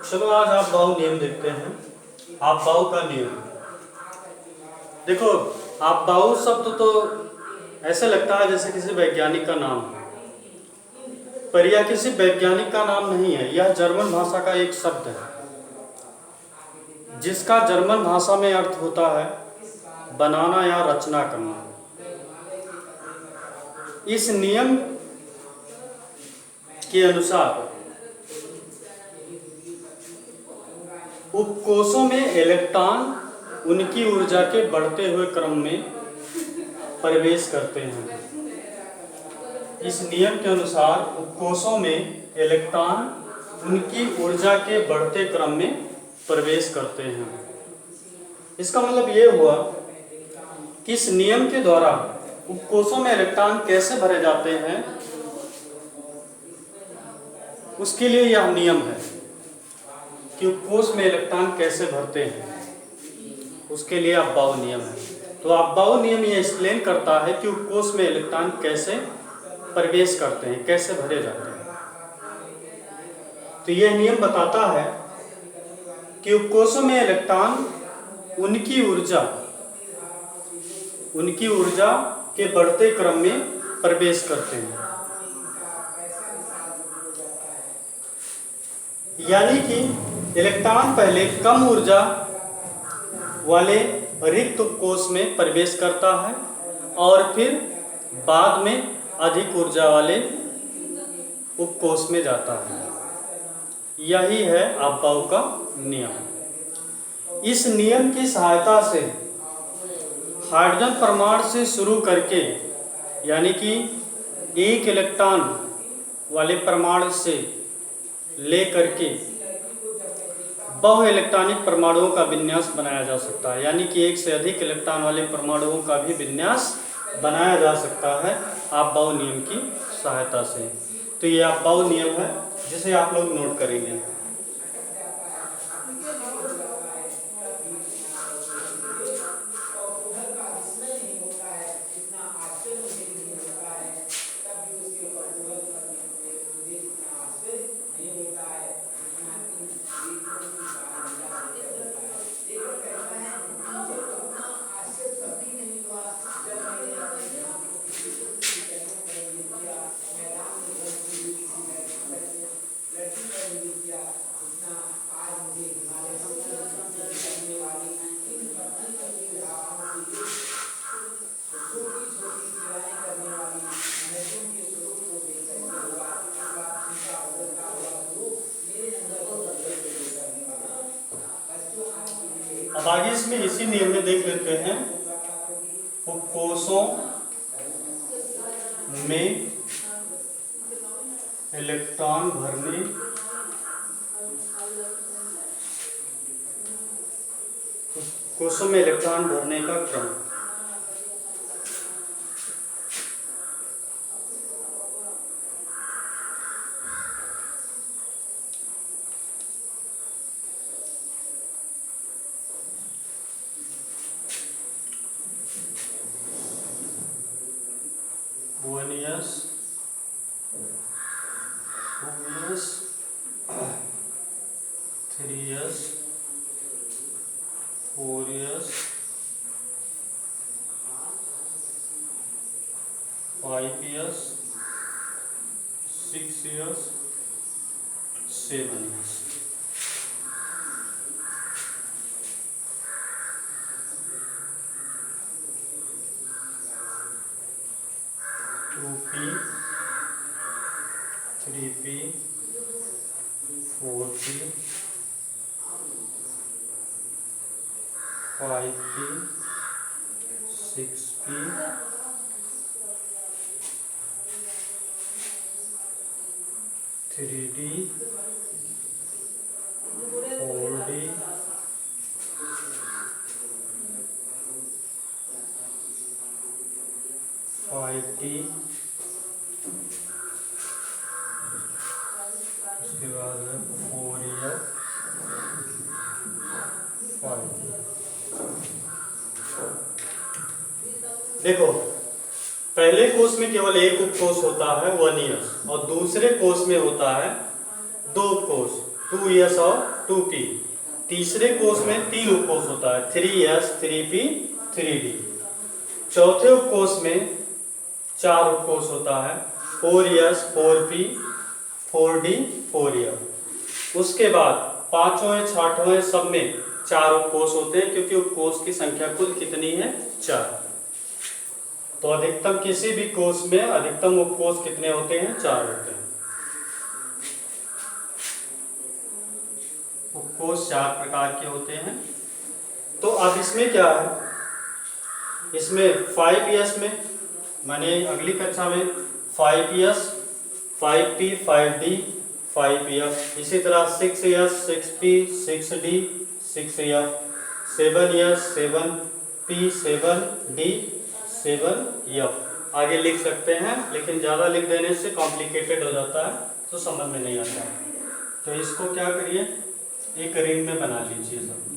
चलो आज आप बाहु नियम देखते हैं। आप बाहु का नियम देखो। आप बाहु शब्द तो ऐसे लगता है जैसे किसी वैज्ञानिक का नाम है, पर यह किसी वैज्ञानिक का नाम नहीं है। यह जर्मन भाषा का एक शब्द है जिसका जर्मन भाषा में अर्थ होता है बनाना या रचना करना। इस नियम के अनुसार उपकोषों में इलेक्ट्रॉन उनकी ऊर्जा के बढ़ते हुए क्रम में प्रवेश करते हैं। इस नियम के अनुसार उपकोषों में इलेक्ट्रॉन उनकी ऊर्जा के बढ़ते क्रम में प्रवेश करते हैं। इसका मतलब ये हुआ कि इस नियम के द्वारा उपकोषों में इलेक्ट्रॉन कैसे भरे जाते हैं, उसके लिए यह नियम है कि उपकोष में इलेक्ट्रॉन कैसे भरते हैं, उसके लिए अफबाउ नियम है। तो अफबाउ नियम ये एक्सप्लेन करता है कि उपकोष में इलेक्ट्रॉन कैसे प्रवेश करते हैं, कैसे भरे जाते हैं। तो यह नियम बताता है कि उपकोषों में इलेक्ट्रॉन उनकी ऊर्जा के बढ़ते क्रम में प्रवेश करते हैं। यानी कि इलेक्ट्रॉन पहले कम ऊर्जा वाले रिक्त उपकोष में प्रवेश करता है और फिर बाद में अधिक ऊर्जा वाले उपकोष में जाता है। यही है अफबाउ का नियम। इस नियम की सहायता से हाइड्रोजन परमाणु से शुरू करके, यानी कि एक इलेक्ट्रॉन वाले परमाणु से लेकर के बहु इलेक्ट्रॉनिक परमाणुओं का विन्यास बनाया जा सकता है। यानी कि एक से अधिक इलेक्ट्रॉन वाले परमाणुओं का भी विन्यास बनाया जा सकता है अफबाउ नियम की सहायता से। तो ये अफबाउ नियम है जिसे आप लोग नोट करेंगे। अब आगे इसमें इसी नियम में देख लेते हैं। उपकोषों में इलेक्ट्रॉन भरने का क्रम। Years, 2 years, 3 years, 4 years, 5 years, 6 years, 7 years। P, 3P, 4P, 5P, 6P, 3D, 4D, 5D, उसके बाद 4 ईयर 5। देखो, पहले कोष में केवल एक उपकोष होता है 1 ईयर, और दूसरे कोष में होता है 2 उपकोष। 2s और 2p। तीसरे कोष में 3 उपकोष होता है, 3s 3p 3d। चौथे उपकोष में 4 उपकोष होता है, 4s 4p 4d 4f। उसके बाद पांचवें छठवें सब में 4 उपकोष होते हैं, क्योंकि उपकोष की संख्या कुल कितनी है, 4। तो अधिकतम किसी भी कोष में अधिकतम उपकोष कितने होते हैं, 4 होते हैं। उपकोष 4 प्रकार के होते हैं। तो अब इसमें क्या है, इसमें 5s में मैंने अगली कक्षा में 5s 5p 5d 5f, इसी तरह 6s 6p 6d 6f, 7s 7p 7d 7f आगे लिख सकते हैं, लेकिन ज़्यादा लिख देने से कॉम्प्लिकेटेड हो जाता है, तो समझ में नहीं आता है। तो इसको क्या करिए, एक रिंग में बना लीजिए सब।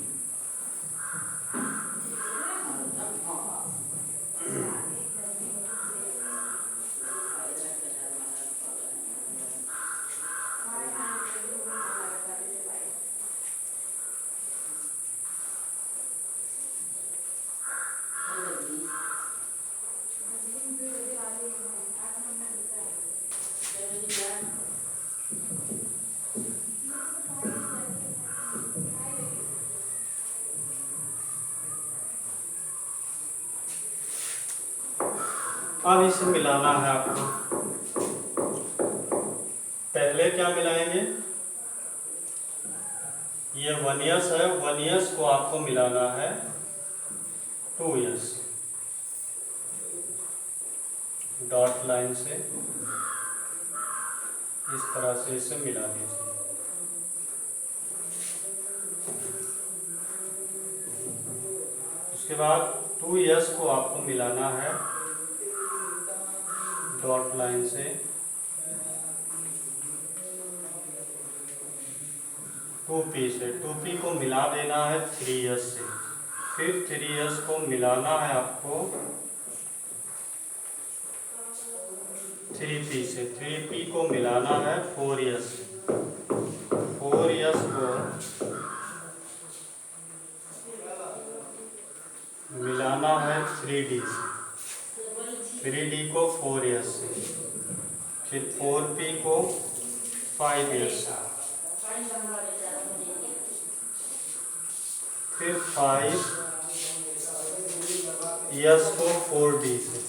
अब इसे मिलाना है आपको। पहले क्या मिलाएंगे, ये 1s है, 1s को आपको मिलाना है 2s, डॉट लाइन से इस तरह से इसे मिला लीजिए। उसके बाद 2s को आपको मिलाना है डॉट लाइन से 2p से, 2p को मिला देना है 3s से, फिर 3s को मिलाना है आपको 3p से, 3p को मिलाना है 4s से, 4s को मिलाना है 3d से, 3d को 4s से, फिर 4p को 5s से, फिर 5s को 4d से,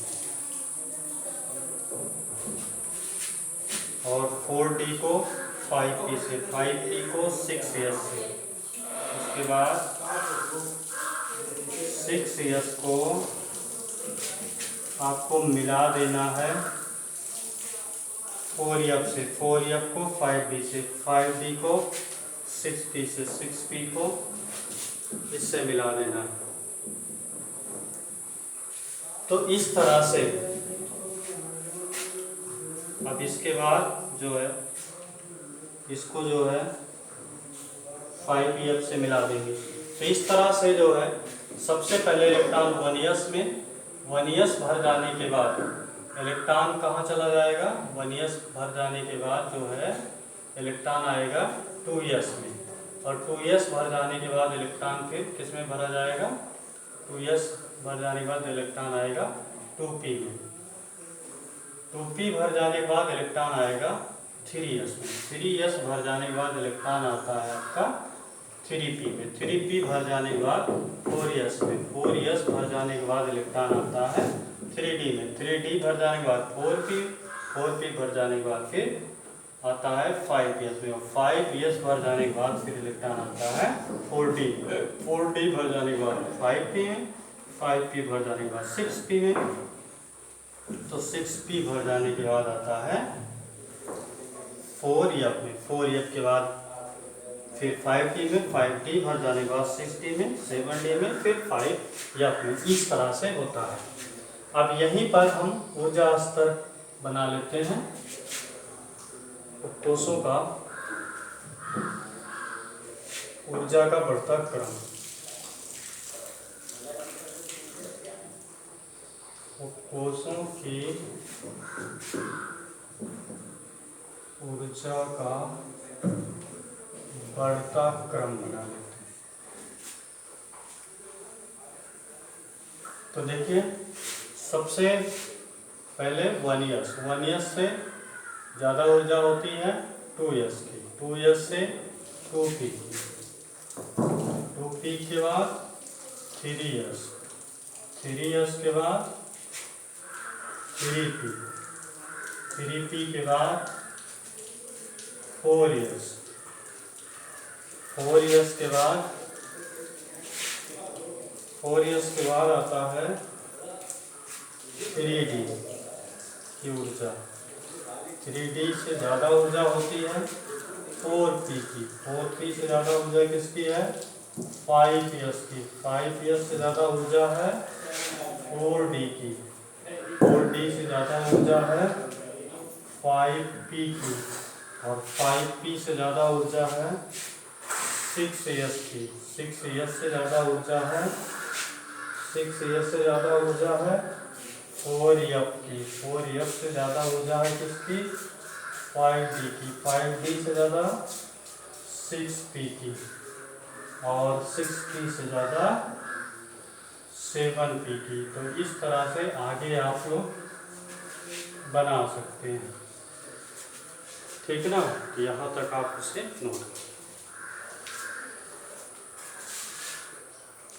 और 4d को 5p से, 5p को 6s से। उसके बाद 6s को आपको मिला देना है 4f से, 4f को 5d से, 5d को 6p से, 6p को इससे मिला देना है। तो इस तरह से अब इसके बाद जो है इसको जो है 5pf से मिला देंगे। तो इस तरह से जो है सबसे पहले इलेक्ट्रॉन 1s में 1s भर जाने के बाद इलेक्ट्रॉन कहाँ चला जाएगा, 1s भर जाने के बाद जो है इलेक्ट्रॉन आएगा 2s में, और 2s भर जाने के बाद इलेक्ट्रॉन फिर किस में भरा जाएगा, 2s भर जाने के बाद इलेक्ट्रॉन आएगा 2p में, 2p भर जाने के बाद इलेक्ट्रॉन आएगा 3s में, 3s भर जाने के बाद इलेक्ट्रॉन आता है आपका 3p में, 3p भर जाने के बाद 4s में, 4s भर जाने के बाद इलेक्ट्रॉन आता है 3d में, 3d भर जाने के बाद 4p, 4p भर जाने के बाद फिर आता है 5s में, और 5s भर जाने के बाद फिर इलेक्ट्रॉन आता है 4d, 4d भर जाने के बाद 5p में, 5p भर जाने के बाद 6p में, तो 6p भर जाने के बाद आता है 4f में, 4f के बाद फिर 5d में, 5d भर जाने के बाद 6d में, 7d में, फिर 5f में। इस तरह से होता है। अब यहीं पर हम ऊर्जा स्तर बना लेते हैं कोषों का, ऊर्जा का बढ़ता क्रम। कोषों की ऊर्जा का बढ़ता क्रम बना लेते हैं। तो देखिए सबसे पहले 1s से ज़्यादा ऊर्जा होती है 2s की, 2s से 2p की, 2p के बाद 3s, 3s के बाद 3p, 3p के बाद 4s, 4s के बाद 4s के बाद आता है 3d की ऊर्जा, 3d से ज़्यादा ऊर्जा होती है 4p की, 4p से ज़्यादा ऊर्जा किसकी है 5s की, 5s से ज़्यादा ऊर्जा है 4d की, 4d से ज़्यादा ऊर्जा है 5p की, और 5p से ज़्यादा ऊर्जा है 6s की, 6s से ज़्यादा ऊर्जा है 6s से ज़्यादा ऊर्जा है 4f की, 4f से ज़्यादा ऊर्जा है किसकी 5d की, 5d से ज़्यादा 6p की, और 6p से ज़्यादा 7p की। तो इस तरह से आगे आप लोग बना सकते हैं, ठीक ना। यहाँ तक आप उसे नोट करें।